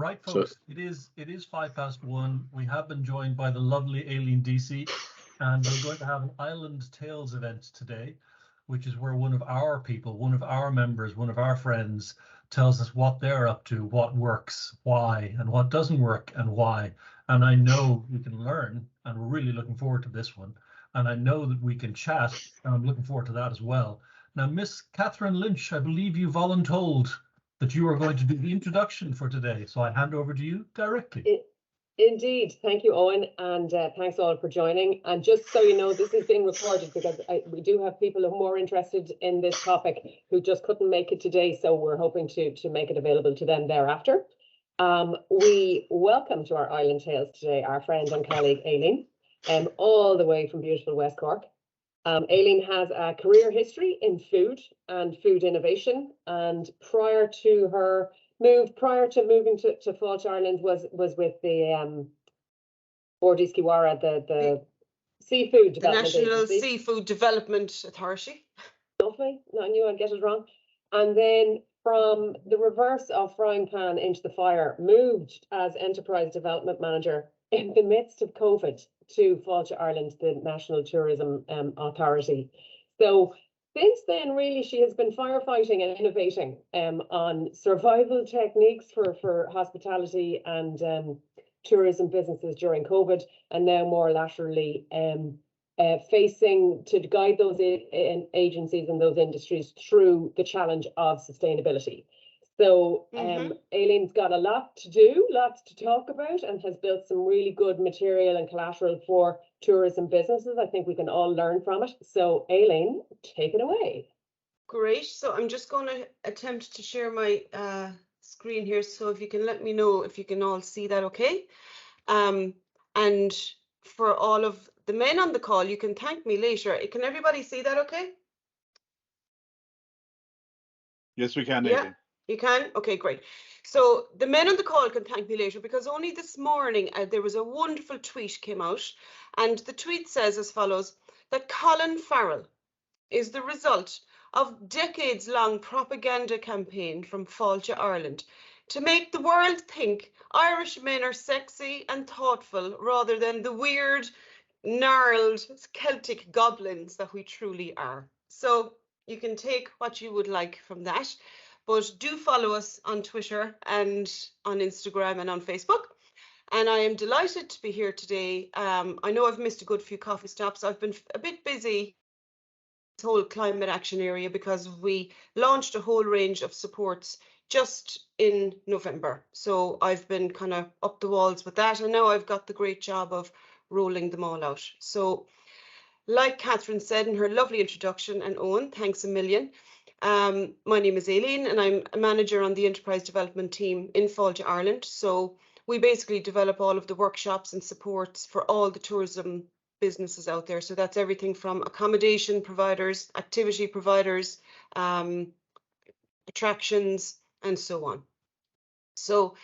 Right, folks, it is 1:05. We have been joined by the lovely Aileen Deasy, and we're going to have an Island Tales event today, which is where one of our people, one of our members, one of our friends tells us what they're up to, what works, why, and what doesn't work and why. And I know we can learn, and we're really looking forward to this one. And I know that we can chat, and I'm looking forward to that as well. Now, Miss Catherine Lynch, I believe you voluntold that you are going to do the introduction for today. So I hand over to you directly. Indeed. Thank you, Owen, and thanks all for joining. And just so you know, this is being recorded because we do have people who are more interested in this topic who just couldn't make it today. So we're hoping to make it available to them thereafter. We welcome to our Island Tales today our friend and colleague Aileen, all the way from beautiful West Cork. Aileen has a career history in food and food innovation, and prior to moving to Failte Ireland was with the Bordis Kiwara, the seafood development National agency. Seafood Development Authority. Lovely. I knew I'd get it wrong. And then from the reverse of frying pan into the fire, moved as enterprise development manager in the midst of COVID to Failte Ireland, the National Tourism Authority. So since then, really, she has been firefighting and innovating on survival techniques for hospitality and tourism businesses during COVID, and now more laterally facing to guide those agencies and those industries through the challenge of sustainability. So Aileen's got a lot to do, lots to talk about, and has built some really good material and collateral for tourism businesses. I think we can all learn from it. So Aileen, take it away. Great. So I'm just going to attempt to share my screen here. So if you can let me know if you can all see that okay. And for all of the men on the call, you can thank me later. Can everybody see that okay? Yes, we can. Yeah. You can? Okay, great. So the men on the call can thank me later because only this morning there was a wonderful tweet came out, and the tweet says as follows, that Colin Farrell is the result of decades-long propaganda campaign from Failte Ireland to make the world think Irish men are sexy and thoughtful rather than the weird, gnarled Celtic goblins that we truly are. So you can take what you would like from that. But do follow us on Twitter and on Instagram and on Facebook. And I am delighted to be here today. I know I've missed a good few coffee stops. I've been a bit busy this whole climate action area because we launched a whole range of supports just in November. So I've been kind of up the walls with that. And now I've got the great job of rolling them all out. So like Catherine said in her lovely introduction, and Owen, thanks a million. My name is Aileen and I'm a manager on the enterprise development team in Failte Ireland. So we basically develop all of the workshops and supports for all the tourism businesses out there. So that's everything from accommodation providers, activity providers, attractions, and so on. So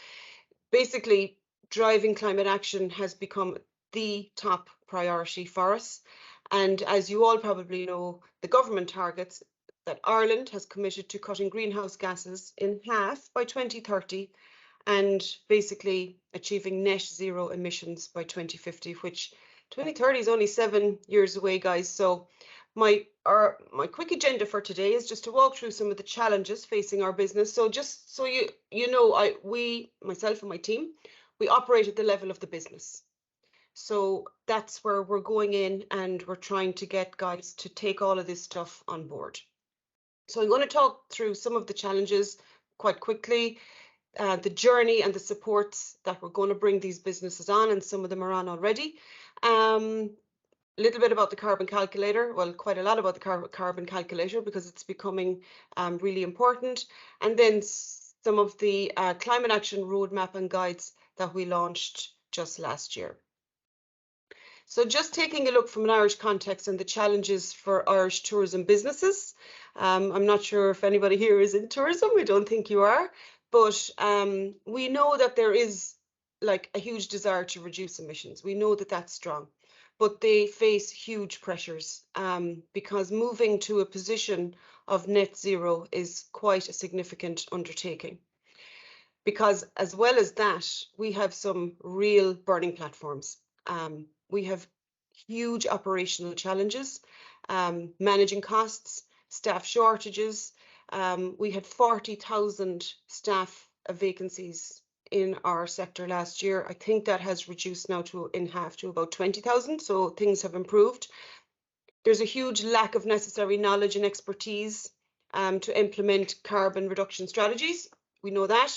basically driving climate action has become the top priority for us. And as you all probably know, the government targets that Ireland has committed to cutting greenhouse gases in half by 2030 and basically achieving net zero emissions by 2050, which 2030 is only 7 years away, guys. So my quick agenda for today is just to walk through some of the challenges facing our business. So just so you know, myself and my team, we operate at the level of the business. So that's where we're going in and we're trying to get guys to take all of this stuff on board. So I'm going to talk through some of the challenges quite quickly, the journey and the supports that we're going to bring these businesses on, and some of them are on already. A little bit about the carbon calculator, well, quite a lot about the carbon calculator because it's becoming really important. And then some of the climate action roadmap and guides that we launched just last year. So just taking a look from an Irish context and the challenges for Irish tourism businesses. I'm not sure if anybody here is in tourism. I don't think you are, but we know that there is like a huge desire to reduce emissions. We know that that's strong, but they face huge pressures because moving to a position of net zero is quite a significant undertaking. because as well as that, we have some real burning platforms. We have huge operational challenges, managing costs, staff shortages. We had 40,000 staff vacancies in our sector last year. I think that has reduced now in half to about 20,000, so things have improved. There's a huge lack of necessary knowledge and expertise to implement carbon reduction strategies. We know that.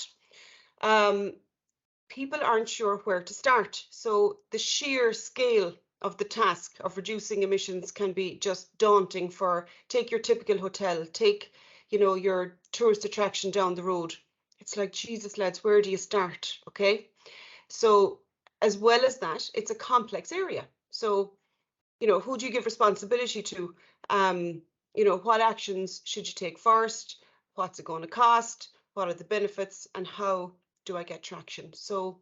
People aren't sure where to start. So the sheer scale of the task of reducing emissions can be just daunting for, take your typical hotel, take, your tourist attraction down the road. It's like, Jesus, lads, where do you start? Okay. So as well as that, it's a complex area. So, who do you give responsibility to? What actions should you take first? What's it going to cost? What are the benefits? And how do I get traction? So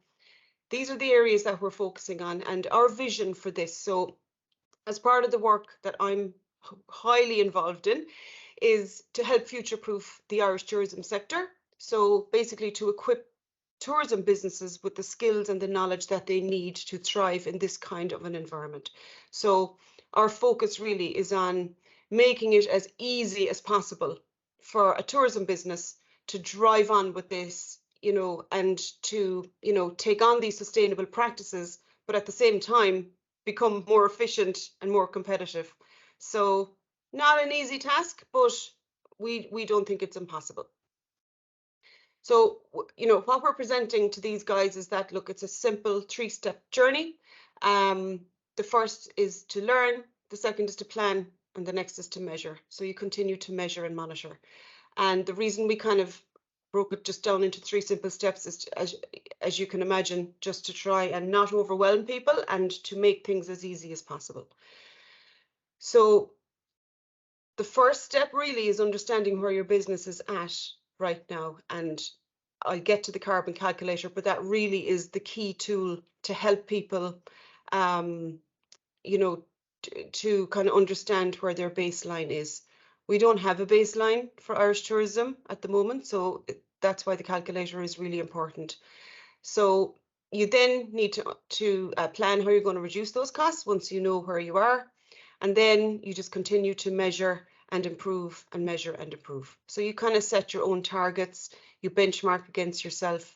these are the areas that we're focusing on and our vision for this. So as part of the work that I'm highly involved in is to help future-proof the Irish tourism sector. So basically to equip tourism businesses with the skills and the knowledge that they need to thrive in this kind of an environment. So our focus really is on making it as easy as possible for a tourism business to drive on with this, and to, take on these sustainable practices, but at the same time, become more efficient and more competitive. So not an easy task, but we don't think it's impossible. So, what we're presenting to these guys is that, look, it's a simple 3-step journey. The first is to learn, the second is to plan, and the next is to measure. So you continue to measure and monitor. And the reason we kind of broke it just down into 3 simple steps is, as you can imagine, just to try and not overwhelm people and to make things as easy as possible. So the first step really is understanding where your business is at right now. And I'll get to the carbon calculator, but that really is the key tool to help people, to kind of understand where their baseline is. We don't have a baseline for Irish tourism at the moment, so that's why the calculator is really important. So you then need to plan how you're going to reduce those costs once you know where you are, and then you just continue to measure and improve and measure and improve. So you kind of set your own targets, you benchmark against yourself,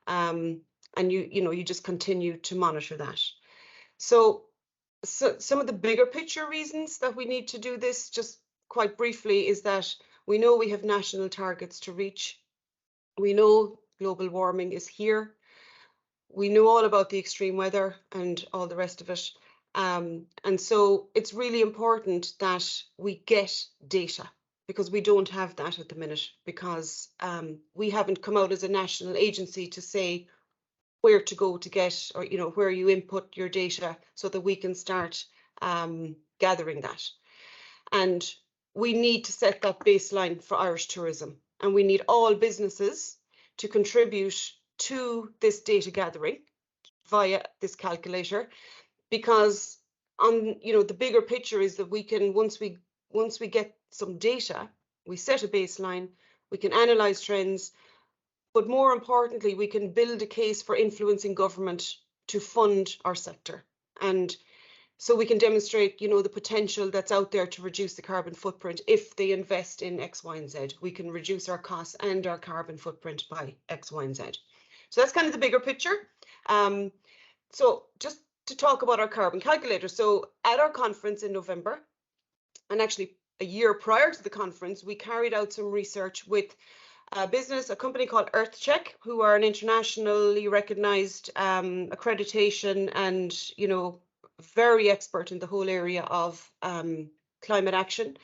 and you just continue to monitor that. So some of the bigger picture reasons that we need to do this, just quite briefly, is that we know we have national targets to reach. We know global warming is here. We know all about the extreme weather and all the rest of it. And so it's really important that we get data, because we don't have that at the minute, because we haven't come out as a national agency to say where to go to get, or where you input your data so that we can start gathering that. And we need to set that baseline for Irish tourism, and we need all businesses to contribute to this data gathering via this calculator, because the bigger picture is that we can, once we get some data, we set a baseline, we can analyze trends, but more importantly, we can build a case for influencing government to fund our sector. And so we can demonstrate, the potential that's out there to reduce the carbon footprint. If they invest in X, Y, and Z, we can reduce our costs and our carbon footprint by X, Y, and Z. So that's kind of the bigger picture. So just to talk about our carbon calculator. So at our conference in November, and actually a year prior to the conference, we carried out some research with a company called EarthCheck, who are an internationally recognized accreditation and, very expert in the whole area of climate action.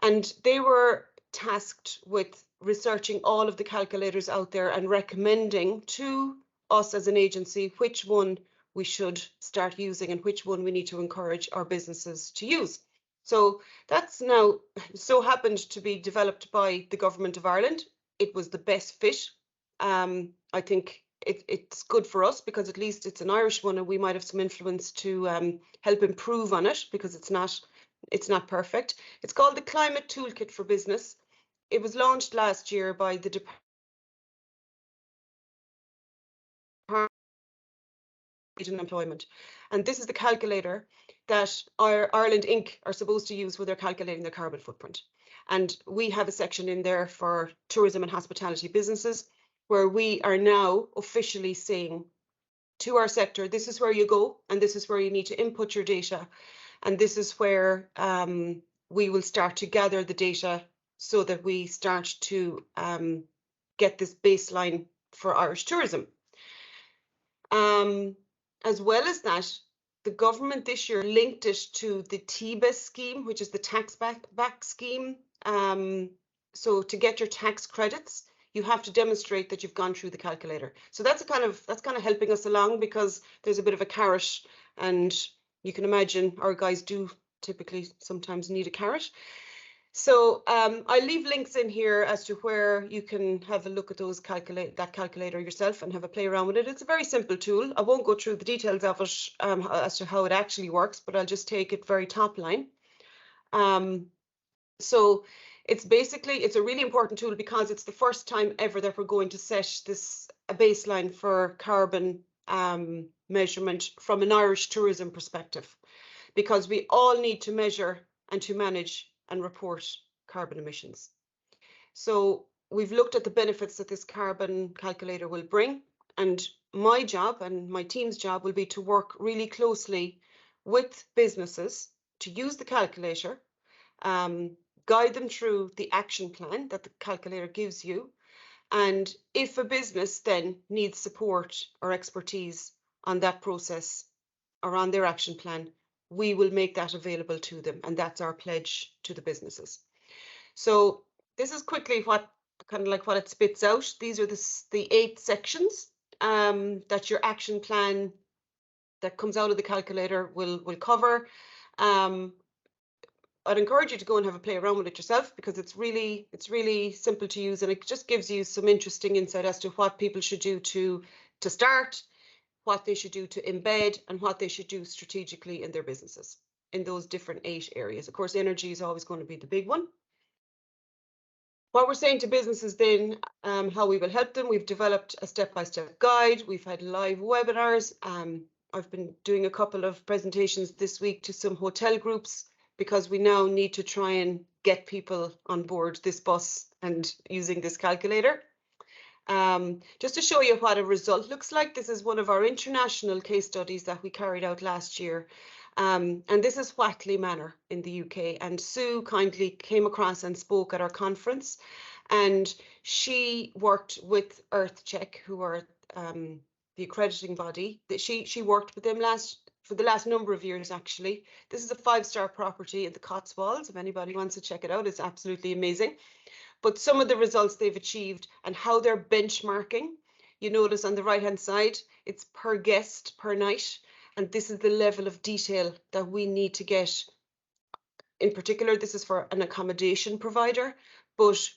And they were tasked with researching all of the calculators out there and recommending to us as an agency which one we should start using and which one we need to encourage our businesses to use. So that's now so happened to be developed by the Government of Ireland. It was the best fit. I think it's good for us because at least it's an Irish one, and we might have some influence to help improve on it, because it's not perfect. It's called the Climate Toolkit for Business. It was launched last year by the in employment. And this is the calculator that Ireland Inc. are supposed to use when they're calculating their carbon footprint. And we have a section in there for tourism and hospitality businesses, where we are now officially saying to our sector, this is where you go, and this is where you need to input your data. And this is where we will start to gather the data so that we start to get this baseline for Irish tourism. As well as that, the government this year linked it to the TBES scheme, which is the tax back scheme. So to get your tax credits, you have to demonstrate that you've gone through the calculator. So that's kind of helping us along, because there's a bit of a carrot, and you can imagine our guys do typically sometimes need a carrot. So I'll leave links in here as to where you can have a look at that calculator yourself and have a play around with it. It's a very simple tool. I won't go through the details of it as to how it actually works, but I'll just take it very top line. So it's a really important tool, because it's the first time ever that we're going to set a baseline for carbon measurement from an Irish tourism perspective, because we all need to measure and to manage and report carbon emissions. So we've looked at the benefits that this carbon calculator will bring, and my job and my team's job will be to work really closely with businesses to use the calculator, guide them through the action plan that the calculator gives you, and if a business then needs support or expertise on that process or on their action plan, we will make that available to them, and that's our pledge to the businesses. So this is quickly what it spits out. These are the 8 sections that your action plan that comes out of the calculator will cover. I'd encourage you to go and have a play around with it yourself, because it's really simple to use, and it just gives you some interesting insight as to what people should do to start, what they should do to embed, and what they should do strategically in their businesses in those different 8 areas. Of course, energy is always going to be the big one. What we're saying to businesses then, how we will help them, we've developed a step-by-step guide. We've had live webinars. I've been doing a couple of presentations this week to some hotel groups, because we now need to try and get people on board this bus and using this calculator. Just to show you what a result looks like, this is one of our international case studies that we carried out last year. And this is Failte Manor in the UK. And Sue kindly came across and spoke at our conference. And she worked with EarthCheck, who are the accrediting body. She worked with them for the last number of years, actually. This is a 5-star property in the Cotswolds. If anybody wants to check it out, it's absolutely amazing. But some of the results they've achieved and how they're benchmarking, you notice on the right-hand side, it's per guest, per night. And this is the level of detail that we need to get. In particular, this is for an accommodation provider, but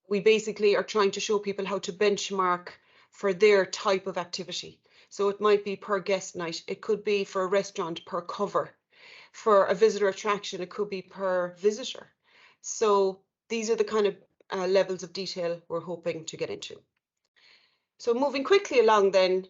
we basically are trying to show people how to benchmark for their type of activity. So it might be per guest night. It could be for a restaurant per cover. For a visitor attraction, it could be per visitor. So these are the kind of levels of detail we're hoping to get into. So moving quickly along then,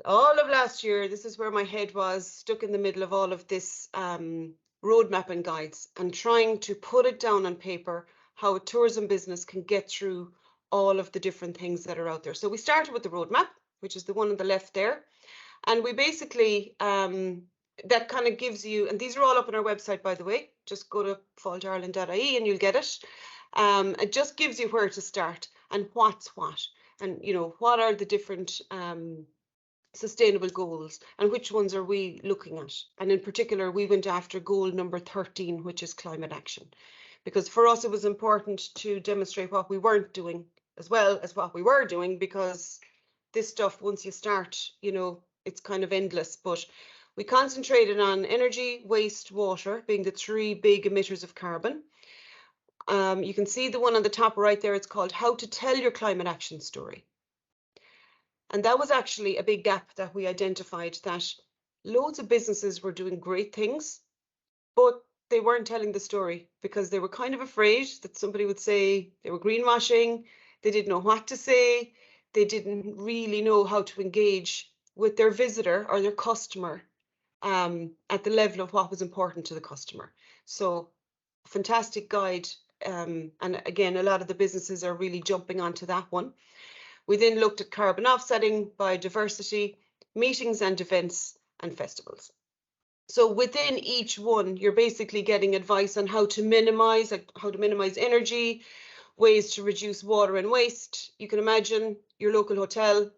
all of last year, this is where my head was stuck in the middle of all of this roadmap and guides, and trying to put it down on paper how a tourism business can get through all of the different things that are out there. So we started with the roadmap, which is the one on the left there. And we basically, that kind of gives you, and these are all up on our website, by the way, just go to failteireland.ie and you'll get it. It just gives you where to start and what's what, and what are the different sustainable goals and which ones are we looking at. And in particular, we went after goal number 13, which is climate action, because for us it was important to demonstrate what we weren't doing as well as what we were doing, because this stuff, once you start, it's kind of endless. But we concentrated on energy, waste, water being the 3 big emitters of carbon. You can see the one on the top right there, it's called How to Tell Your Climate Action Story. And that was actually a big gap that we identified, that loads of businesses were doing great things, but they weren't telling the story because they were kind of afraid that somebody would say they were greenwashing, they didn't know what to say, they didn't really know how to engage with their visitor or their customer at the level of what was important to the customer. So fantastic guide. And again, a lot of the businesses are really jumping onto that one. We then looked at carbon offsetting, biodiversity, meetings and events, and festivals. So within each one, you're basically getting advice on how to minimize energy, ways to reduce water and waste. You can imagine your local hotel,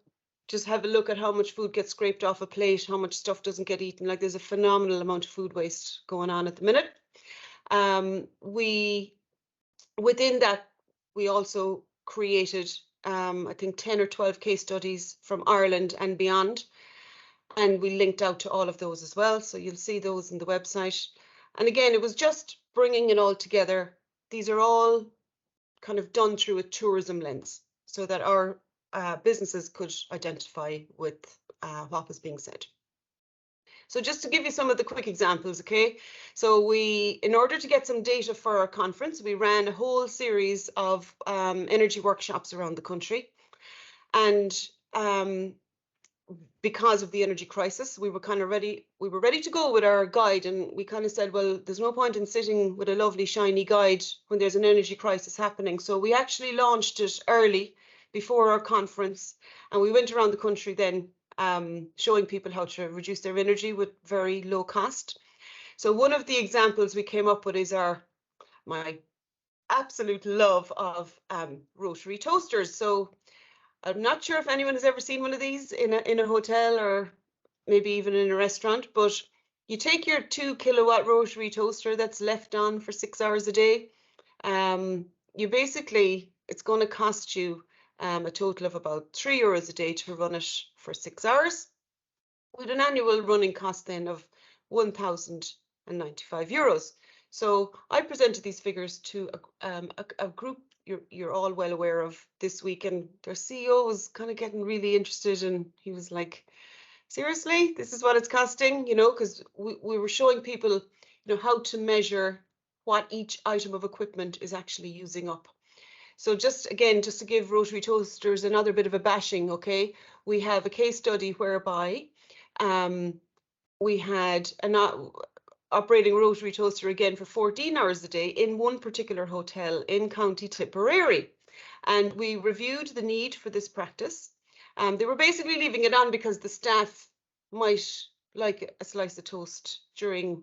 just have a look at how much food gets scraped off a plate, how much stuff doesn't get eaten. Like, there's a phenomenal amount of food waste going on at the minute. Within that, we also created, I think, 10 or 12 case studies from Ireland and beyond. And we linked out to all of those as well. So you'll see those in the website. And again, it was just bringing it all together. These are all kind of done through a tourism lens so that our businesses could identify with what was being said. So just to give you some of the quick examples, okay? So in order to get some data for our conference, we ran a whole series of energy workshops around the country. And because of the energy crisis, we were ready to go with our guide, and we kind of said, well, there's no point in sitting with a lovely shiny guide when there's an energy crisis happening. So we actually launched it early before our conference, and we went around the country then showing people how to reduce their energy with very low cost. So one of the examples we came up with is my absolute love of rotary toasters. So I'm not sure if anyone has ever seen one of these in a hotel or maybe even in a restaurant, but you take your 2 kilowatt rotary toaster that's left on for 6 hours a day. It's going to cost you a total of about €3 a day to run it for 6 hours, with an annual running cost then of €1,095. So I presented these figures to a group you're all well aware of this week, and their CEO was kind of getting really interested, and he was like, seriously, this is what it's costing, because we were showing people, how to measure what each item of equipment is actually using up. So just to give rotary toasters another bit of a bashing, okay, we have a case study whereby we had operating rotary toaster again for 14 hours a day in one particular hotel in County Tipperary. And we reviewed the need for this practice. They were basically leaving it on because the staff might like a slice of toast during,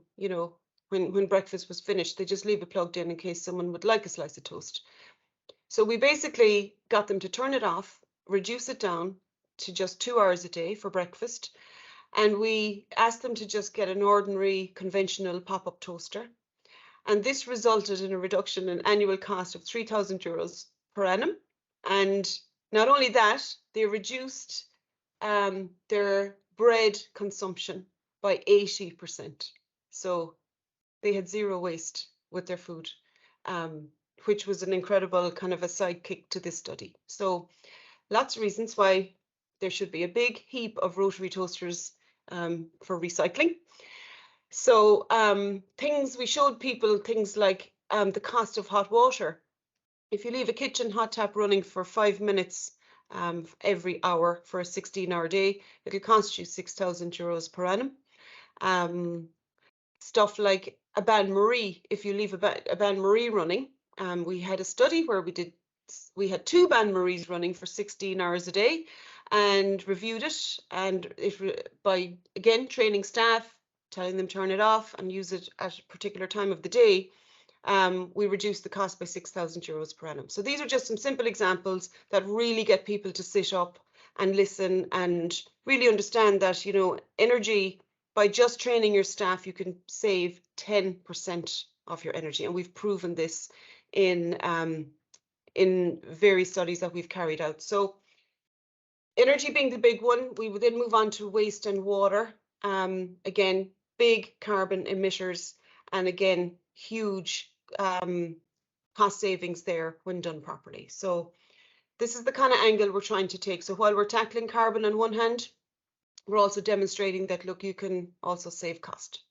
when breakfast was finished. They just leave it plugged in case someone would like a slice of toast. So we basically got them to turn it off, reduce it down to just 2 hours a day for breakfast. And we asked them to just get an ordinary conventional pop-up toaster. And this resulted in a reduction in annual cost of €3,000 per annum. And not only that, they reduced their bread consumption by 80%. So they had zero waste with their food, which was an incredible kind of a sidekick to this study. So lots of reasons why there should be a big heap of rotary toasters for recycling. So we showed people things like the cost of hot water. If you leave a kitchen hot tap running for 5 minutes every hour for a 16-hour day, it'll cost you €6,000 per annum. Stuff like a bain-marie, if you leave a bain-marie running, we had a study where we had 2 bain-maries running for 16 hours a day and reviewed it, and by again training staff, telling them turn it off and use it at a particular time of the day, we reduced the cost by €6,000 per annum. So these are just some simple examples that really get people to sit up and listen and really understand that, energy, by just training your staff, you can save 10% of your energy. And we've proven this in various studies that we've carried out. So energy being the big one, we would then move on to waste and water. Again, big carbon emitters, and again, huge cost savings there when done properly. So this is the kind of angle we're trying to take. So while we're tackling carbon on one hand, we're also demonstrating that, look, you can also save cost.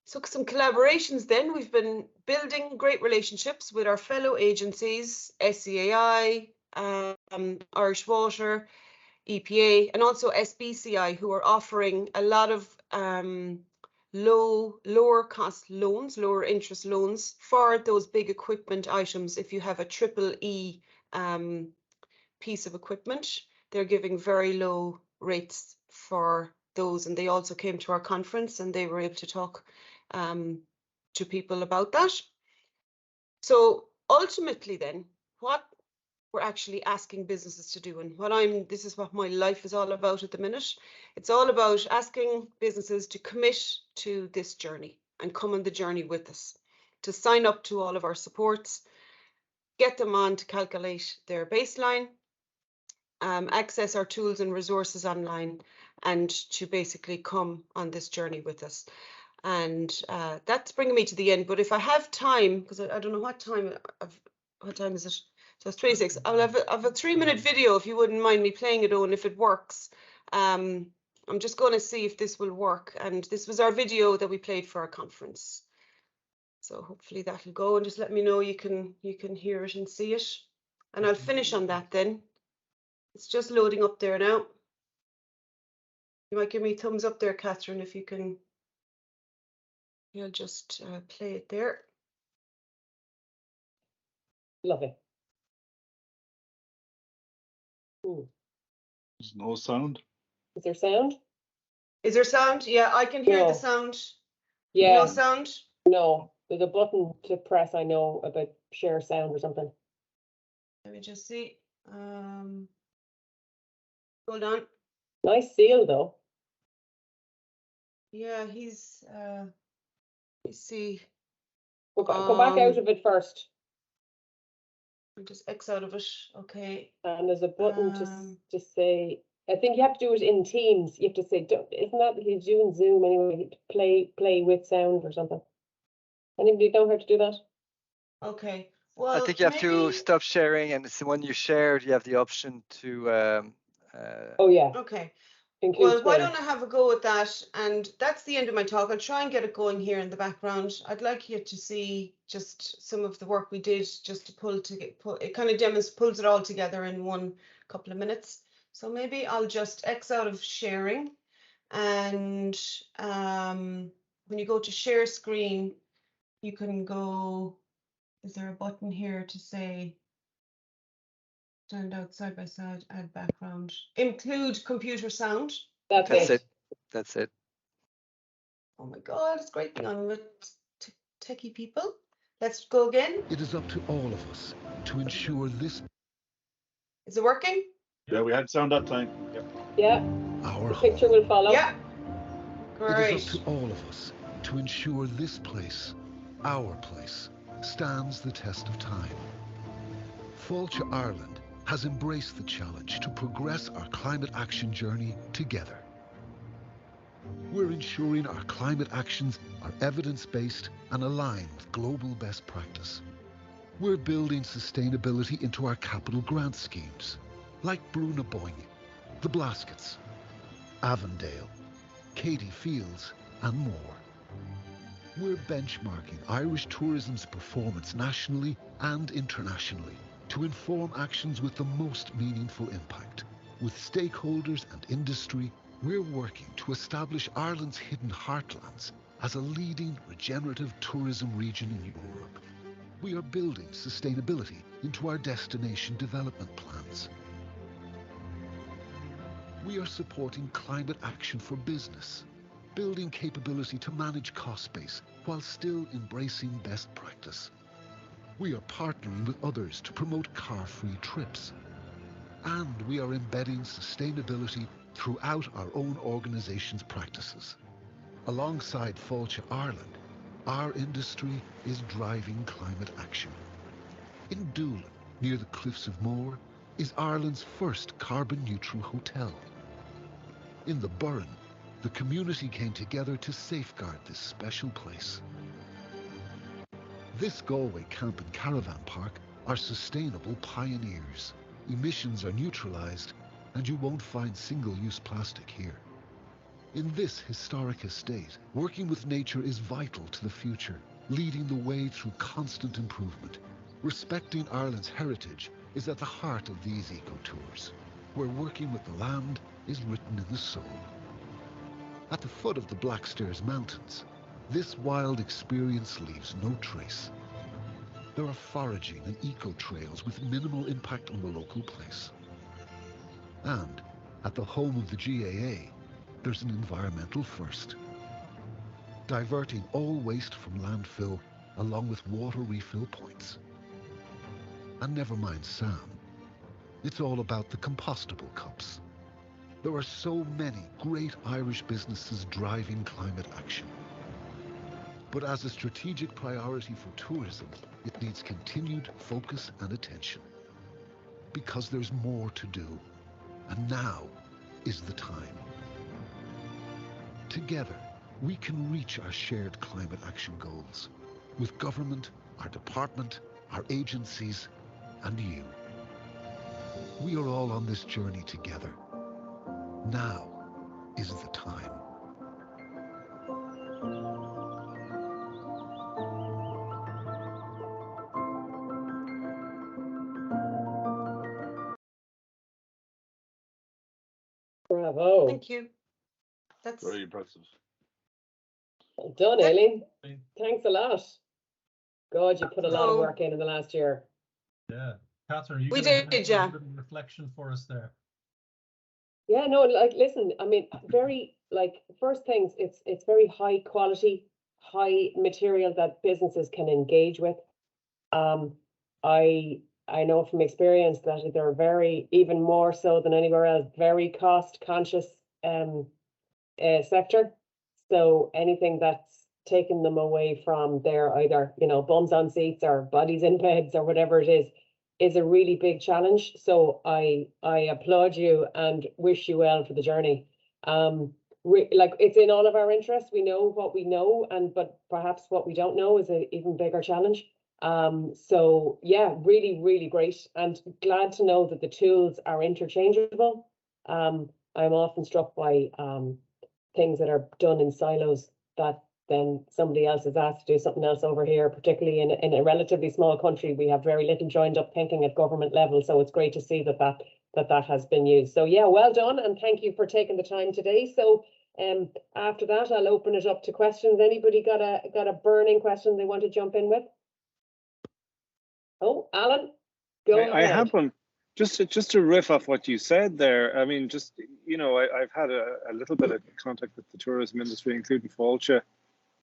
So some collaborations then. We've been building great relationships with our fellow agencies, SEAI, Irish Water, EPA, and also SBCI, who are offering a lot of lower cost loans, lower interest loans for those big equipment items. If you have a triple E piece of equipment, they're giving very low rates for those. And they also came to our conference and they were able to talk to people about that. So ultimately then, what we're actually asking businesses to do, and this is what my life is all about at the minute. It's all about asking businesses to commit to this journey and come on the journey with us, to sign up to all of our supports, get them on to calculate their baseline, access our tools and resources online, and to basically come on this journey with us. And that's bringing me to the end. But if I have time, because I don't know what time is it? So it's 26. I'll have a 3-minute video if you wouldn't mind me playing it on, if it works. I'm just going to see if this will work. And this was our video that we played for our conference. So hopefully that'll go, and just let me know you can hear it and see it. And I'll finish on that then. It's just loading up there now. You might give me a thumbs up there, Catherine, if you can. You'll just play it there. Lovely. There's no sound. Is there sound? Is there sound? Yeah, I can hear the sound. Yeah. No sound? No. There's a button to press, I know, about share sound or something. Let me just see. Hold on. Nice seal though. Yeah, he's let's see. Go back out of it first. Just X out of it. Okay. And there's a button to say, I think you have to do it in Teams. You have to say, isn't that he's doing Zoom anyway? Play with sound or something. Anybody know how to do that? Okay. Well, I think you have to stop sharing, and it's when you shared, you have the option to. Oh yeah. Okay. Include Well, why don't I have a go at that? And that's the end of my talk. I'll try and get it going here in the background. I'd like you to see just some of the work we did, just to it kind of pulls it all together in one couple of minutes. So maybe I'll just X out of sharing, and when you go to share screen, you can go. Is there a button here to say stand out side by side, add background, include computer sound? That's it. That's it. Oh my God, it's great being on with techie people. Let's go again. It is up to all of us to ensure this. Is it working? Yeah, we had sound that time. Yep. Yeah. Our picture will follow. Yeah. Great. It is up to all of us to ensure this place, our place, stands the test of time. Failte Ireland has embraced the challenge to progress our climate action journey together. We're ensuring our climate actions are evidence-based and aligned with global best practice. We're building sustainability into our capital grant schemes, like Brunaboing, the Blaskets, Avondale, Katie Fields, and more. We're benchmarking Irish tourism's performance nationally and internationally to inform actions with the most meaningful impact. With stakeholders and industry, we're working to establish Ireland's hidden heartlands as a leading regenerative tourism region in Europe. We are building sustainability into our destination development plans. We are supporting climate action for business, building capability to manage cost base while still embracing best practice. We are partnering with others to promote car-free trips. And we are embedding sustainability throughout our own organisation's practices. Alongside Failte Ireland, our industry is driving climate action. In Doolin, near the Cliffs of Moher, is Ireland's first carbon-neutral hotel. In the Burren, the community came together to safeguard this special place. This Galway camp and caravan park are sustainable pioneers. Emissions are neutralised, and you won't find single-use plastic here. In this historic estate, working with nature is vital to the future, leading the way through constant improvement, respecting Ireland's heritage is at the heart of these eco-tours, where working with the land is written in the soul. At the foot of the Blackstairs Mountains, this wild experience leaves no trace. There are foraging and eco-trails with minimal impact on the local place. And at the home of the GAA, there's an environmental first. Diverting all waste from landfill along with water refill points. And never mind Sam, it's all about the compostable cups. There are so many great Irish businesses driving climate action. But as a strategic priority for tourism, it needs continued focus and attention. Because there's more to do, and now is the time. Together, we can reach our shared climate action goals with government, our department, our agencies, and you. We are all on this journey together. Now is the time. Bravo. Thank you. That's Very impressive. Well done, Yeah. Aileen. Thanks a lot. God, you put a lot of So- work in the last year. Yeah. Catherine, are you We gonna did, have yeah. a little reflection for us there? Yeah, no, like, listen, I mean, very, like, first things, it's very high quality, high material that businesses can engage with. I know from experience that they're very, even more so than anywhere else, very cost conscious sector. So anything that's taking them away from their either, you know, bums on seats or bodies in beds or whatever it is a really big challenge. So I applaud you and wish you well for the journey. Like, it's in all of our interests. We know what we know, but perhaps what we don't know is an even bigger challenge. So yeah, really, really great, and glad to know that the tools are interchangeable. I'm often struck by things that are done in silos that then somebody else is asked to do something else over here, particularly in a relatively small country. We have very little joined up thinking at government level. So it's great to see that has been used. So yeah, well done. And thank you for taking the time today. So after that, I'll open it up to questions. Anybody got a burning question they want to jump in with? Oh, Alan, go ahead. I have one. Just to riff off what you said there. I mean, just, you know, I've had a little bit of contact with the tourism industry, including Failte,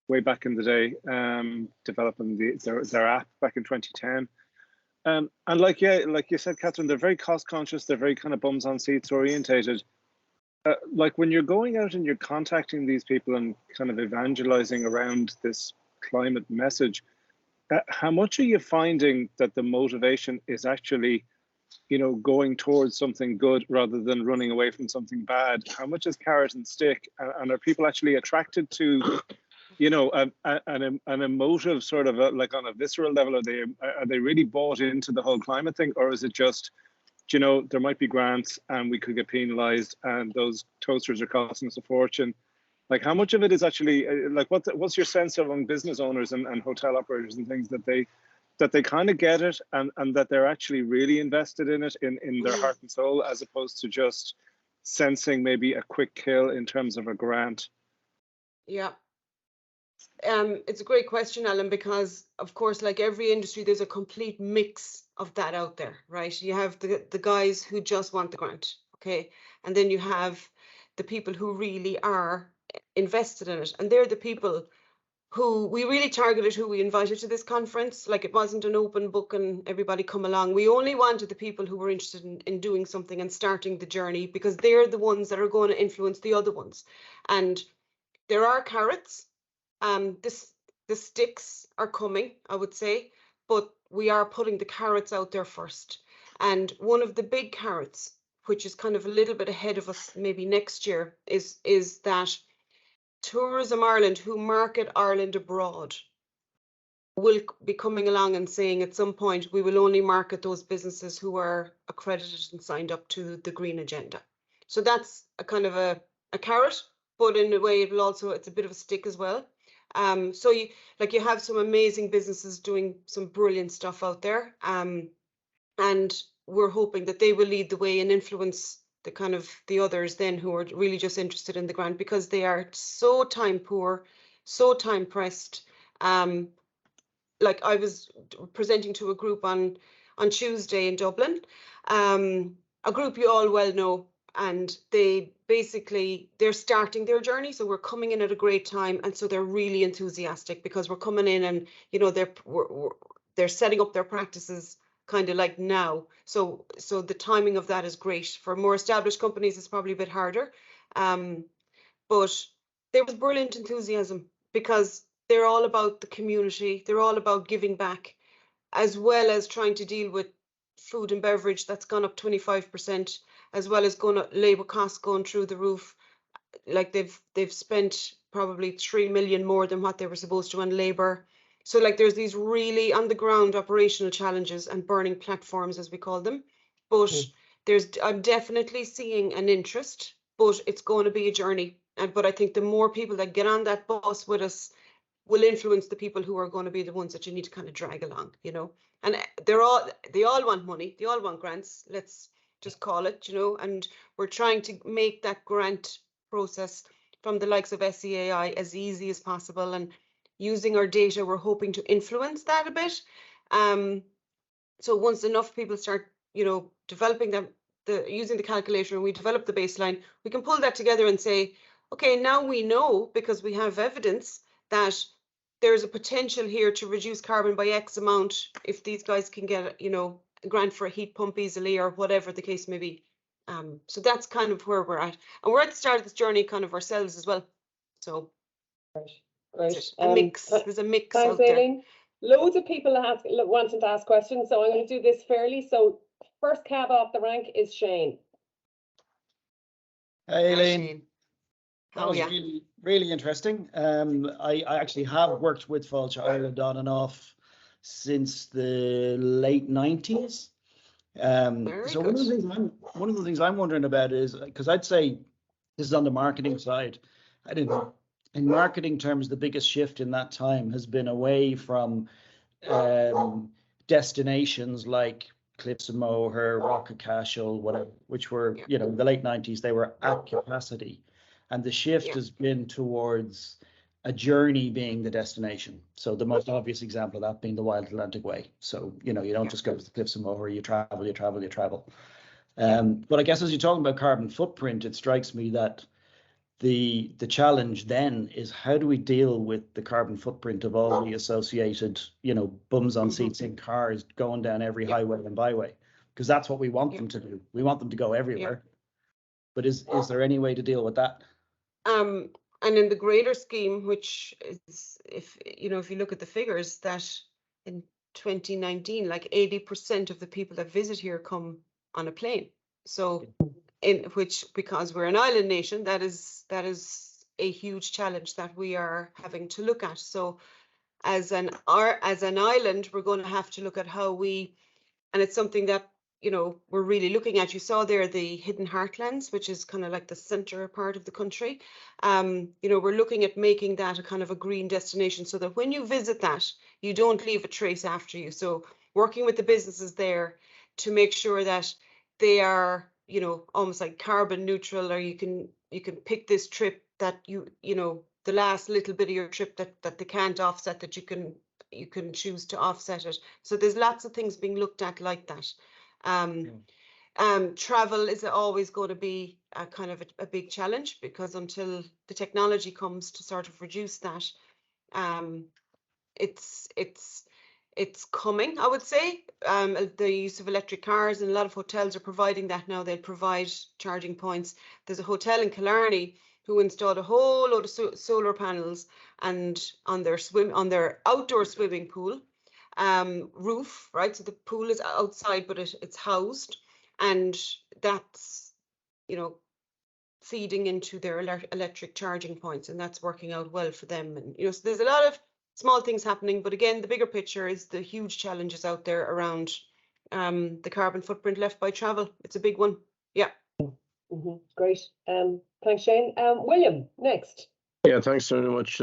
way back in the day, developing their app back in 2010. And like you said, Catherine, they're very cost conscious. They're very kind of bums on seats orientated. Like, when you're going out and you're contacting these people and kind of evangelizing around this climate message, how much are you finding that the motivation is actually, you know, going towards something good rather than running away from something bad? How much is carrot and stick? And are people actually attracted to, you know, an emotive sort of like on a visceral level? Are they really bought into the whole climate thing, or is it just, you know, there might be grants and we could get penalized and those toasters are costing us a fortune? Like, how much of it is actually like, what's your sense among business owners and hotel operators and things that they kind of get it and that they're actually really invested in it in their heart and soul, as opposed to just sensing maybe a quick kill in terms of a grant? Yeah. It's a great question, Alan, because of course, like every industry, there's a complete mix of that out there, right? You have the guys who just want the grant, okay? And then you have the people who really are invested in it. And they're the people who we really targeted, who we invited to this conference. Like, it wasn't an open book and everybody come along. We only wanted the people who were interested in doing something and starting the journey, because they're the ones that are going to influence the other ones. And there are carrots. The sticks are coming, I would say, but we are putting the carrots out there first. And one of the big carrots, which is kind of a little bit ahead of us maybe next year, is that Tourism Ireland, who market Ireland abroad, will be coming along and saying at some point we will only market those businesses who are accredited and signed up to the green agenda. So that's a kind of a carrot, but in a way it's a bit of a stick as well. So you have some amazing businesses doing some brilliant stuff out there. And we're hoping that they will lead the way and influence the kind of the others then who are really just interested in the grant, because they are so time poor, so time pressed. Like I was presenting to a group on Tuesday in Dublin, a group you all well know, and they're starting their journey, so we're coming in at a great time, and so they're really enthusiastic because we're coming in and they're setting up their practices kind of like now, so the timing of that is great. For more established companies it's probably a bit harder, but there was brilliant enthusiasm because they're all about the community, they're all about giving back, as well as trying to deal with food and beverage that's gone up 25%, as well as labour costs going through the roof. Like they've spent probably 3 million more than what they were supposed to on labour. So like there's these really on the ground operational challenges and burning platforms, as we call them. But I'm definitely seeing an interest, but it's going to be a journey. But I think the more people that get on that bus with us will influence the people who are going to be the ones that you need to kind of drag along, you know. And they all want money, they all want grants, let's just call it, you know, and we're trying to make that grant process from the likes of SEAI as easy as possible, and using our data, we're hoping to influence that a bit. So once enough people start, you know, developing using the calculator, and we develop the baseline, we can pull that together and say, okay, now we know, because we have evidence, that there's a potential here to reduce carbon by X amount if these guys can get, you know, a grant for a heat pump easily, or whatever the case may be. So that's kind of where we're at, and we're at the start of this journey kind of ourselves as well. So Great. there's a mix thanks, out there. Aileen. Loads of people wanting to ask questions, so I'm going to do this fairly. So first cab off the rank is Shane. Hey, Aileen. Shane. That was really interesting. I actually have worked with Failte Ireland on and off since the late 90s. So one of the things I'm wondering about is, because I'd say this is on the marketing side. In marketing terms, the biggest shift in that time has been away from destinations like Cliffs of Moher, Rock of Cashel, whatever, which were, you know, in the late 90s, they were at capacity. And the shift has been towards a journey being the destination. So the most obvious example of that being the Wild Atlantic Way. So, you know, you don't just go to the Cliffs of Moher, you travel. But I guess as you're talking about carbon footprint, it strikes me that the challenge then is, how do we deal with the carbon footprint of all the associated, you know, bums on seats in cars going down every highway and byway? Because that's what we want them to do. We want them to go everywhere. But is there any way to deal with that? And in the greater scheme, which is, if you look at the figures, that in 2019, like 80% of the people that visit here come on a plane. So because we're an island nation, that is a huge challenge that we are having to look at. So as an island, we're going to have to look at how and it's something that, you know, we're really looking at. You saw there the hidden heartlands, which is kind of like the center part of the country. You know, we're looking at making that a kind of a green destination, so that when you visit that, you don't leave a trace after you. So working with the businesses there to make sure that they are, you know, almost like carbon neutral, or you can pick this trip that you know, the last little bit of your trip that they can't offset, that you can choose to offset it. So there's lots of things being looked at like that. Travel is always going to be a kind of a big challenge, because until the technology comes to sort of reduce that, it's coming, I would say. The use of electric cars, and a lot of hotels are providing that now. They'll provide charging points. There's a hotel in Killarney who installed a whole load of solar panels and on their outdoor swimming pool roof, right? So the pool is outside, but it's housed, and that's, you know, feeding into their electric charging points, and that's working out well for them. And, you know, so there's a lot of small things happening, but again, the bigger picture is the huge challenges out there around the carbon footprint left by travel. It's a big one. Yeah. Great. Thanks, Shane. William, next. Yeah, thanks very much,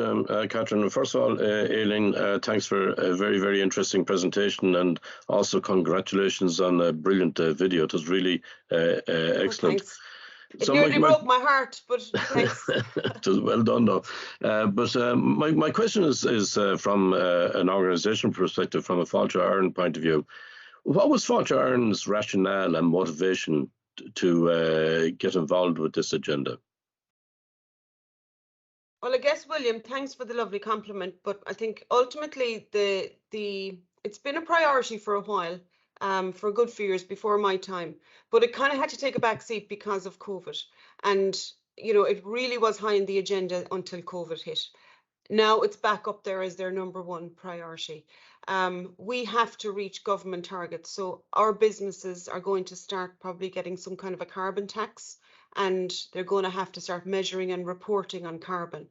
Catherine. First of all, Aileen, thanks for a very, very interesting presentation, and also congratulations on a brilliant video. It was really excellent. Thanks. It nearly broke my heart, but thanks. It was well done, though. My question is from an organisation perspective, from a Failte Ireland point of view. What was Failte Ireland's rationale and motivation to get involved with this agenda? Well, I guess, William, thanks for the lovely compliment, but I think ultimately it's been a priority for a while, for a good few years before my time, but it kind of had to take a back seat because of COVID. And, you know, it really was high in the agenda until COVID hit. Now it's back up there as their #1 priority. We have to reach government targets. So our businesses are going to start probably getting some kind of a carbon tax, and they're going to have to start measuring and reporting on carbon.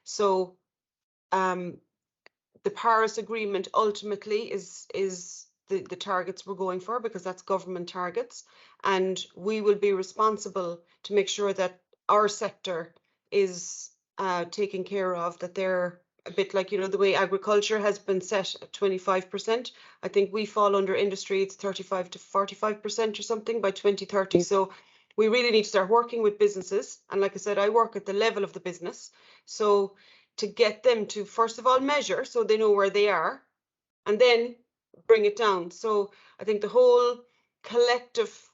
So the Paris Agreement ultimately is the targets we're going for, because that's government targets, and we will be responsible to make sure that our sector is taken care of, that they're a bit like, you know, the way agriculture has been set at 25%. I think we fall under industry, it's 35 to 45% or something by 2030. So we really need to start working with businesses. And like I said, I work at the level of the business. So to get them to, first of all, measure so they know where they are, and then bring it down. So I think the whole collective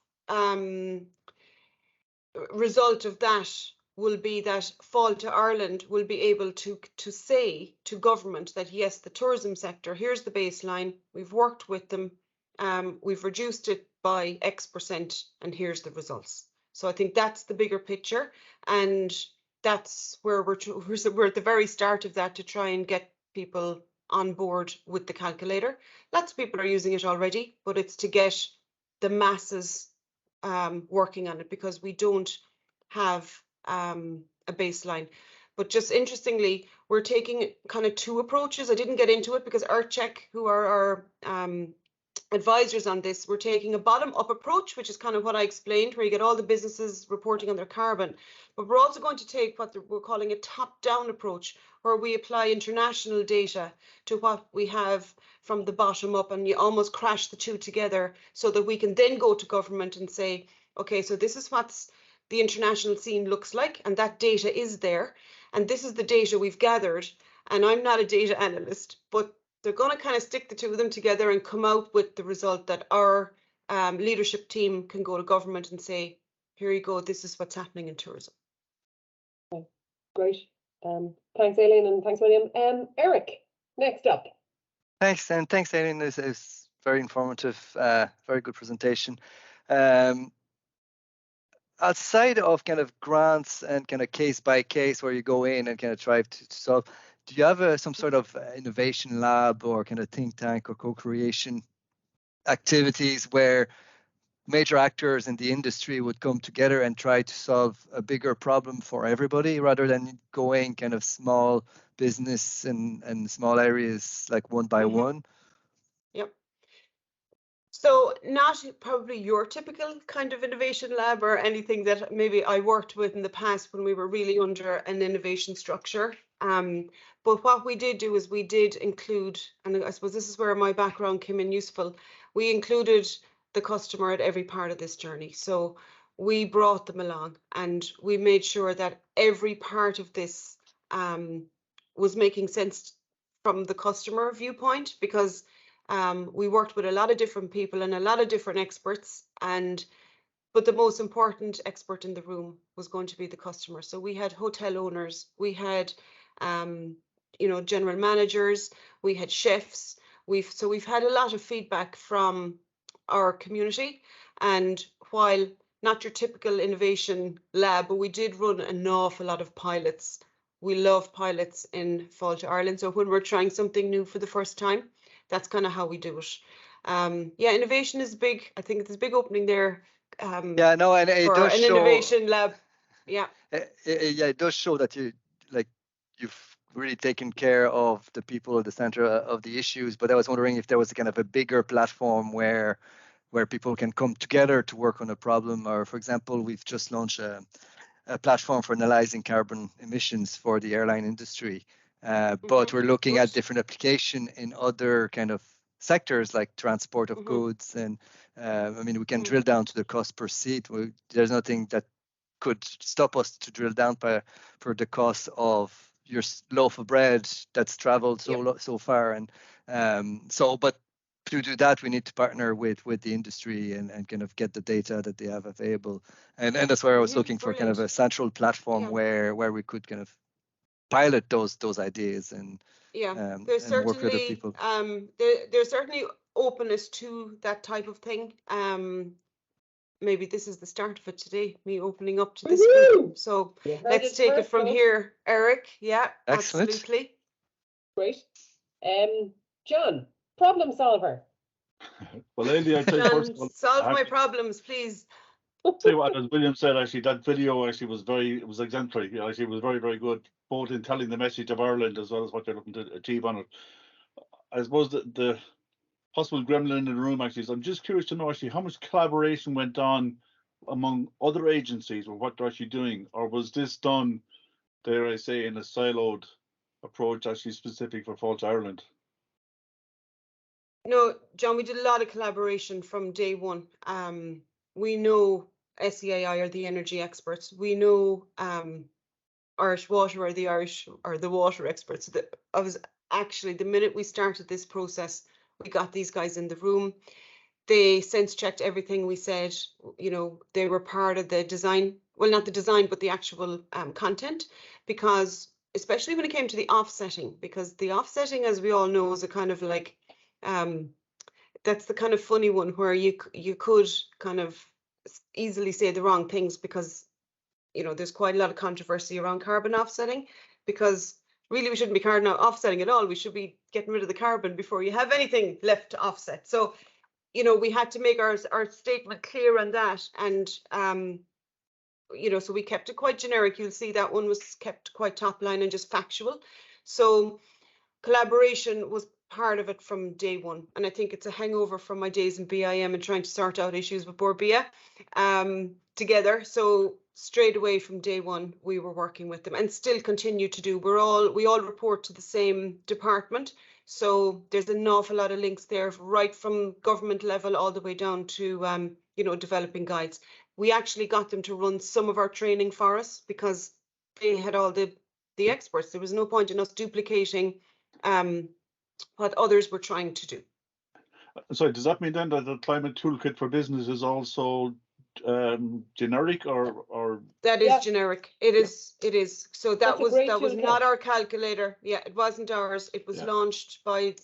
result of that will be that Failte Ireland will be able to say to government that, yes, the tourism sector, here's the baseline, we've worked with them, we've reduced it by X%, and here's the results. So I think that's the bigger picture, and that's where we're at the very start of that, to try and get people on board with the calculator. Lots of people are using it already, but it's to get the masses working on it, because we don't have a baseline. But just interestingly, we're taking kind of 2 approaches. I didn't get into it because EarthCheck, who are our advisors on this, we're taking a bottom-up approach, which is kind of what I explained, where you get all the businesses reporting on their carbon. But we're also going to take what we're calling a top-down approach, where we apply international data to what we have from the bottom up, and you almost crash the 2 together, so that we can then go to government and say, okay, so this is what's the international scene looks like, and that data is there, and this is the data we've gathered. And I'm not a data analyst, but they're going to kind of stick the 2 of them together and come out with the result that our leadership team can go to government and say, here you go, this is what's happening in tourism. Okay, great. Thanks, Aileen, and thanks, William. Eric, next up. Thanks, and thanks, Aileen. This is very informative, very good presentation. Outside of kind of grants and kind of case by case where you go in and kind of try to solve, do you have some sort of innovation lab or kind of think tank or co-creation activities where major actors in the industry would come together and try to solve a bigger problem for everybody, rather than going kind of small business and small areas, like one by one? Yep. So not probably your typical kind of innovation lab or anything that maybe I worked with in the past when we were really under an innovation structure. But what we did do is we did include, and I suppose this is where my background came in useful, we included the customer at every part of this journey. So we brought them along, and we made sure that every part of this was making sense from the customer viewpoint, because we worked with a lot of different people and a lot of different experts, but the most important expert in the room was going to be the customer. So we had hotel owners, we had general managers, we had chefs. We've had a lot of feedback from our community, and while not your typical innovation lab, but we did run an awful lot of pilots. We love pilots in Failte Ireland. So when we're trying something new for the first time, that's kind of how we do it. Yeah, innovation is big. I think there's a big opening there. And it does show, innovation lab. Yeah. It does show that you've really taken care of the people at the center of the issues. But I was wondering if there was kind of a bigger platform where people can come together to work on a problem. Or, for example, we've just launched a platform for analyzing carbon emissions for the airline industry. But we're looking at different application in other kind of sectors like transport of goods. And I mean, we can drill down to the cost per seat. There's nothing that could stop us to drill down for the cost of your loaf of bread that's traveled so far. And but to do that, we need to partner with the industry and kind of get the data that they have available. And that's where I was looking for kind of a central platform where we could kind of pilot those ideas and there's and work with other certainly people. there's certainly openness to that type of thing. Maybe this is the start of it today, me opening up to this group. So let's take it from here, Eric. Yeah, excellent. Absolutely. Great. John, problem solver. Well, Aileen, I'd say John, first of all, solve my problems, please. Say what, as William said, actually, that video actually was exemplary. Actually, it was very, very good, both in telling the message of Ireland as well as what they're looking to achieve on it. I suppose the possible gremlin in the room actually is, I'm just curious to know actually how much collaboration went on among other agencies or what they're actually doing, or was this done, dare I say, in a siloed approach actually specific for Failte Ireland? No, John, we did a lot of collaboration from day one. We know SEAI are the energy experts. We know Irish Water are the water experts. I was actually, the minute we started this process, we got these guys in the room. They sense checked everything we said. You know, they were part of the design. Well, not the design, but the actual content, because especially when it came to the offsetting, because the offsetting, as we all know, is a kind of like, that's the kind of funny one where you could kind of easily say the wrong things, because, you know, there's quite a lot of controversy around carbon offsetting, because really we shouldn't be carbon offsetting at all. We should be getting rid of the carbon before you have anything left to offset. So, you know, we had to make our statement clear on that. And, you know, so we kept it quite generic. You'll see that one was kept quite top line and just factual. So collaboration was part of it from day one. And I think it's a hangover from my days in BIM and trying to sort out issues with Borbia together. So straight away from day one, we were working with them and still continue to do. We all report to the same department. So there's an awful lot of links there, right from government level all the way down to, you know, developing guides. We actually got them to run some of our training for us because they had all the experts. There was no point in us duplicating what others were trying to do. So does that mean then that the climate toolkit for business is also generic, or that is generic? It is. So that was toolkit. Not our calculator. Yeah, it wasn't ours. It was launched by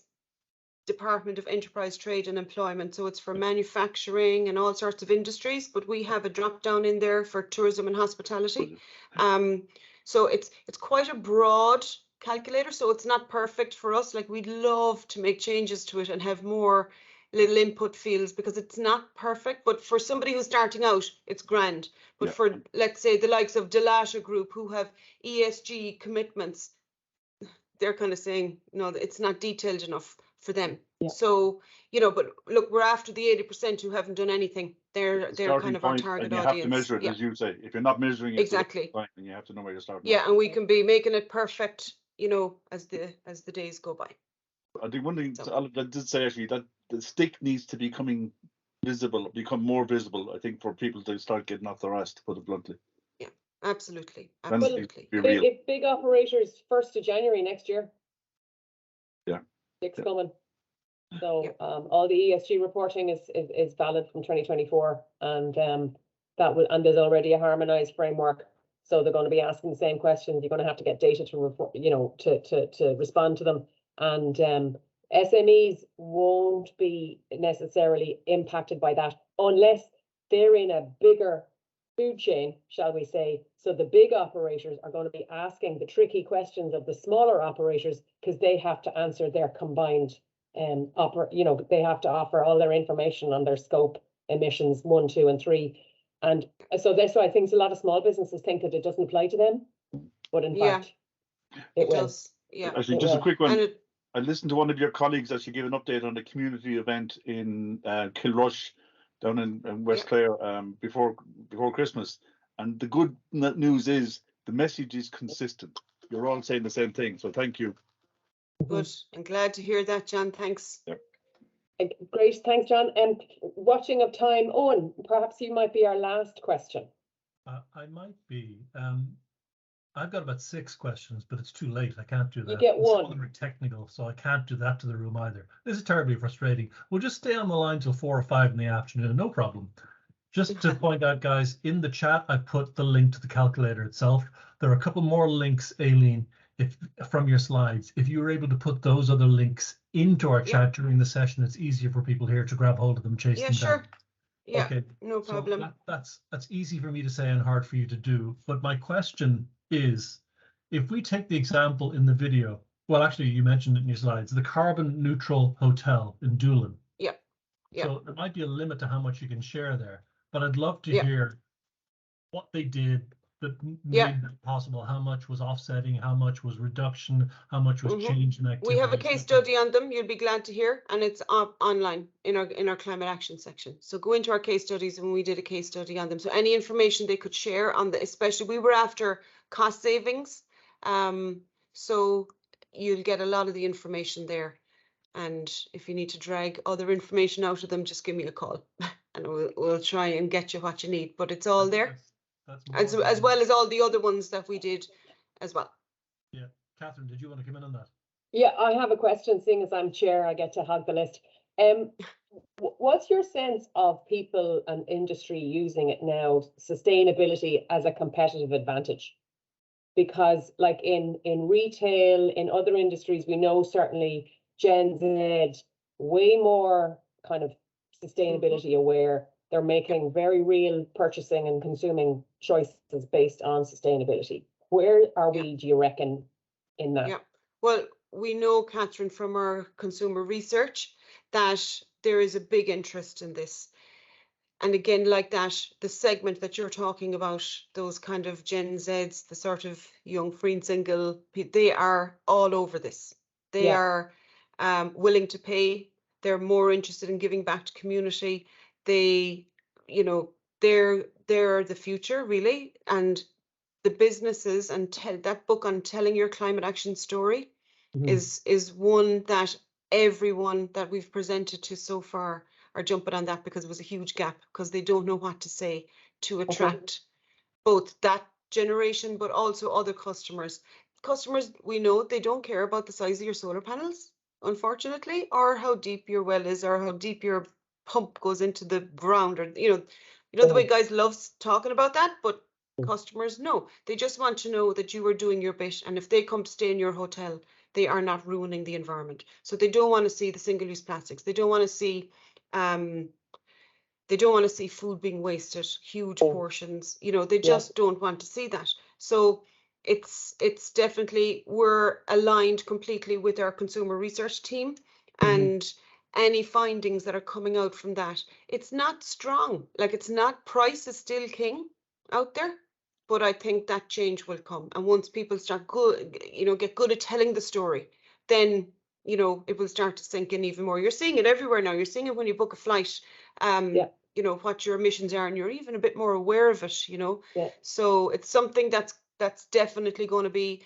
Department of Enterprise, Trade and Employment. So it's for manufacturing and all sorts of industries, but we have a drop down in there for tourism and hospitality. So it's quite a broad calculator, so it's not perfect for us. Like, we'd love to make changes to it and have more little input fields, because it's not perfect, but for somebody who's starting out, it's grand. But for, let's say, the likes of Delata Group, who have ESG commitments, they're kind of saying, no, it's not detailed enough for them. So, you know, but look, we're after the 80% who haven't done anything. They're kind of our target audience. You have to measure it, as you say. If you're not measuring it, exactly, then you have to know where you're starting. Yeah, and we can be making it perfect, you know, as the days go by. I think one thing I did say actually, that the stick needs to become more visible, I think, for people to start getting off their ass, to put it bluntly. Yeah, absolutely. Big operators 1st of January next year. Yeah. Stick's coming. So all the ESG reporting is valid from 2024, and there's already a harmonized framework. So they're going to be asking the same questions. You're going to have to get data to report, you know, to respond to them. And SMEs won't be necessarily impacted by that unless they're in a bigger food chain, shall we say. So the big operators are going to be asking the tricky questions of the smaller operators, because they have to answer their combined they have to offer all their information on their scope emissions 1, 2, and 3. And so that's why I think a lot of small businesses think that it doesn't apply to them, but in fact, it does. Yeah. Actually, just a quick one. I listened to one of your colleagues actually give an update on the community event in Kilrush down in West Clare before Christmas, And the good news is the message is consistent. You're all saying the same thing. So thank you. Good. I'm glad to hear that, John. Thanks. Yep. Great. Thanks, John. And watching of time, Owen, perhaps you might be our last question. I might be. I've got about 6 questions, but it's too late. I can't do that. You get And some one. of them are technical, so I can't do that to the room either. This is terribly frustrating. We'll just stay on the line till 4 or 5 in the afternoon, no problem. Just to point out, guys, in the chat, I put the link to the calculator itself. There are a couple more links, Aileen, from your slides. If you were able to put those other links into our chat during the session, it's easier for people here to grab hold of them, chase them down. Yeah, okay, no problem. So that's easy for me to say and hard for you to do. But my question is, if we take the example in the video, well, actually, you mentioned it in your slides, the carbon neutral hotel in Doolin. Yeah. So there might be a limit to how much you can share there, but I'd love to hear what they did that made that possible. How much was offsetting? How much was reduction? How much was change in activity? We have a case study on them. You'll be glad to hear, and it's online in our climate action section. So go into our case studies, and we did a case study on them. So any information they could share on the, especially we were after cost savings. So you'll get a lot of the information there. And if you need to drag other information out of them, just give me a call, and we'll try and get you what you need. But it's all there. As well as all the other ones that we did as well. Yeah. Catherine, did you want to come in on that? Yeah, I have a question. Seeing as I'm chair, I get to hog the list. What's your sense of people and industry using it now, sustainability as a competitive advantage? Because like in retail, in other industries, we know certainly Gen Z, way more kind of sustainability aware. They're making very real purchasing and consuming choices based on sustainability. Where are we, do you reckon, in that? Yeah, well, we know, Catherine, from our consumer research that there is a big interest in this. And again, like that, the segment that you're talking about, those kind of Gen Zs, the sort of young, free and single, they are all over this. They are willing to pay. They're more interested in giving back to community. They, you know, they're the future, really. And the businesses, and that book on telling your climate action story is one that everyone that we've presented to so far are jumping on that, because it was a huge gap, because they don't know what to say to attract both that generation, but also other customers. Customers, we know, they don't care about the size of your solar panels, unfortunately, or how deep your well is, or how deep your pump goes into the ground, or you know the way guys love talking about that, but customers, no, they just want to know that you are doing your bit, and if they come to stay in your hotel, they are not ruining the environment. So they don't want to see the single-use plastics. They don't want to see food being wasted, huge portions. You know, they just don't want to see that. So it's definitely, we're aligned completely with our consumer research team, and any findings that are coming out from that, it's not strong. Like, it's not, price is still king out there, but I think that change will come. And once people start get good at telling the story, then, you know, it will start to sink in even more. You're seeing it everywhere now. You're seeing it when you book a flight, you know, what your emissions are, and you're even a bit more aware of it, you know. So it's something that's definitely going to be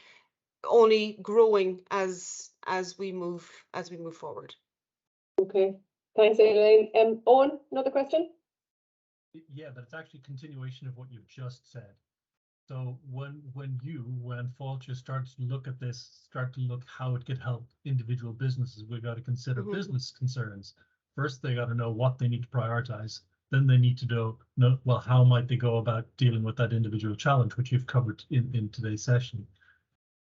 only growing as we move forward. Okay, thanks, Aileen. Owen, another question? Yeah, but it's actually a continuation of what you've just said. So when Failte starts to look at this, start to look how it could help individual businesses, we've got to consider business concerns. First, they got to know what they need to prioritize. Then they need to know, well, how might they go about dealing with that individual challenge, which you've covered in today's session.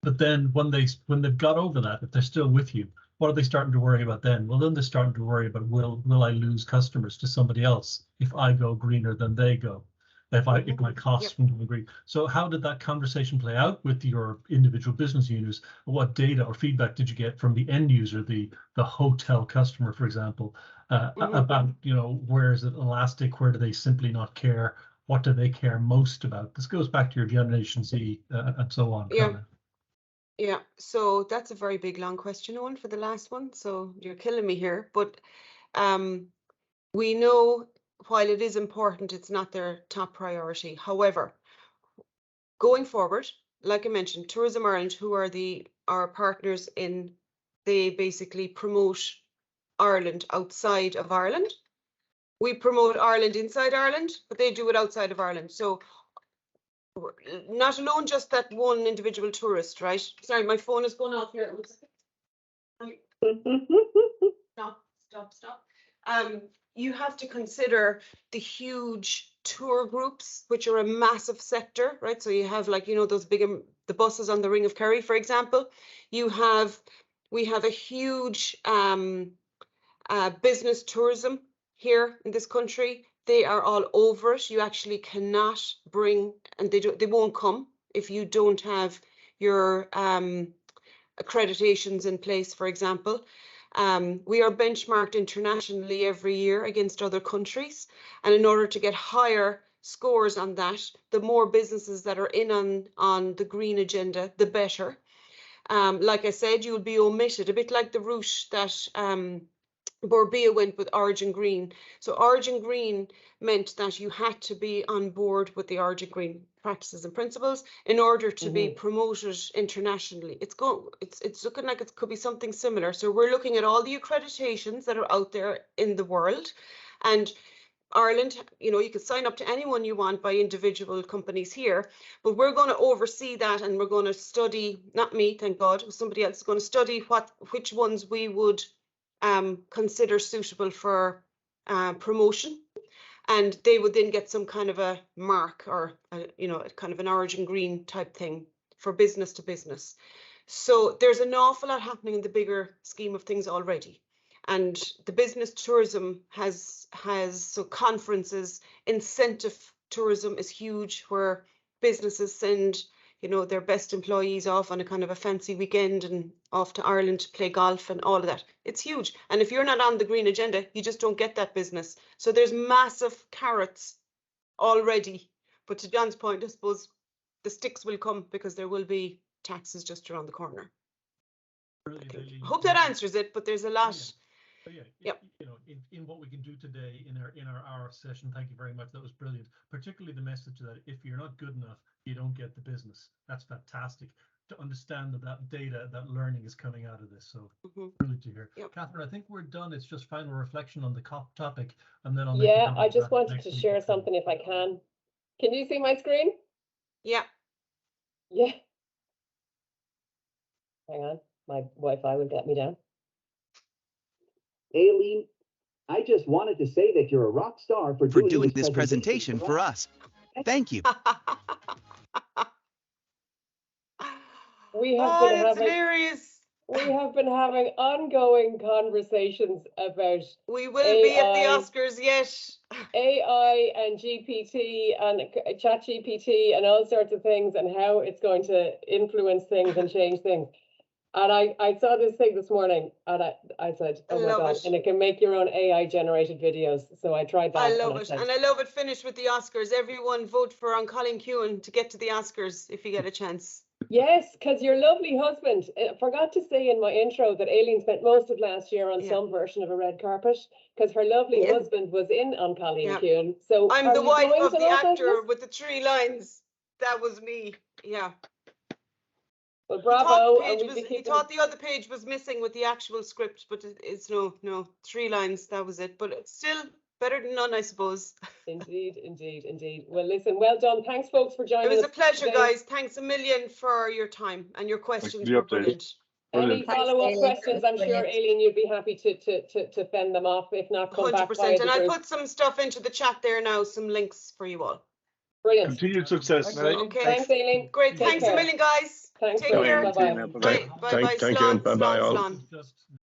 But then when they've got over that, if they're still with you, what are they starting to worry about then? Well, then they're starting to worry about, will I lose customers to somebody else if I go greener than they go? If my costs won't agree. So how did that conversation play out with your individual business units? What data or feedback did you get from the end user, the hotel customer, for example, about, you know, where is it elastic? Where do they simply not care? What do they care most about? This goes back to your Generation Z and so on. Yeah, so that's a very big, long question, Owen, for the last one. So you're killing me here. But we know, while it is important, it's not their top priority. However, going forward, like I mentioned, Tourism Ireland, who are our partners they basically promote Ireland outside of Ireland. We promote Ireland inside Ireland, but they do it outside of Ireland. So not alone just that one individual tourist, right? Sorry, my phone is going off here. Stop. You have to consider the huge tour groups, which are a massive sector, right? So you have, like, you know, those big, the buses on the Ring of Kerry, for example. We have a huge business tourism here in this country. They are all over it. You actually cannot bring, and they won't come if you don't have your accreditations in place, for example. We are benchmarked internationally every year against other countries, and in order to get higher scores on that, the more businesses that are in on the green agenda, the better. Like I said, you'll be omitted, a bit like the route that Borbia went with Origin Green. So Origin Green meant that you had to be on board with the Origin Green practices and principles in order to be promoted internationally. It's looking like it could be something similar. So we're looking at all the accreditations that are out there in the world, and Ireland, you know, you can sign up to anyone you want by individual companies here, but we're going to oversee that, and we're going to study, not me, thank God, somebody else is going to study which ones we would consider suitable for promotion, and they would then get some kind of a mark, or you know, kind of an Origin Green type thing for business to business. So there's an awful lot happening in the bigger scheme of things already, and the business tourism has so conferences, incentive tourism is huge, where businesses send, you know, their best employees off on a kind of a fancy weekend and off to Ireland to play golf and all of that. It's huge. And if you're not on the green agenda, you just don't get that business. So there's massive carrots already. But to John's point, I suppose the sticks will come, because there will be taxes just around the corner. Brilliant, Aileen. I hope that answers it, but there's a lot. Yep. You know, in what we can do today in our hour session, thank you very much. That was brilliant. Particularly the message that if you're not good enough, you don't get the business. That's fantastic to understand that data, that learning is coming out of this. So brilliant to hear. Yep. Catherine, I think we're done. It's just final reflection on the topic, and then I'll I just wanted to share something if I can. Can you see my screen? Yeah. Yeah. Hang on, my Wi-Fi would get me down. Aileen, I just wanted to say that you're a rock star for doing this presentation for us. Thank you. We have been having hilarious. We have been having ongoing conversations about we will AI, be at the Oscars, yes. AI and GPT and ChatGPT and all sorts of things, and how it's going to influence things and change things. And I saw this thing this morning, and I said, oh my God, and it can make your own AI generated videos. So I tried that. I love it. And I love it finished with the Oscars. Everyone vote for Colin Keown to get to the Oscars if you get a chance. Yes, because your lovely husband, I forgot to say in my intro that Aileen spent most of last year on some version of a red carpet, because her lovely husband was in on Colin Keown. So I'm the wife of the actor with the 3 lines. That was me. Yeah. Well, bravo. He thought the other page was missing with the actual script, but it's no 3 lines. That was it. But it's still better than none, I suppose. Indeed, indeed, indeed. Well, listen, well done. Thanks, folks, for joining us. It was a pleasure, guys. Thanks a million for your time, and your questions were brilliant. Any follow-up questions? I'm sure, Aileen, you'd be happy to fend them off. If not, come 100%. Back 100%. And I'll put some stuff into the chat there now, some links for you all. Brilliant. Continued success. Okay. Thanks, Aileen. Great. Thanks a million, guys. Thanks. Take care. Bye-bye. Thank you. Bye-bye all.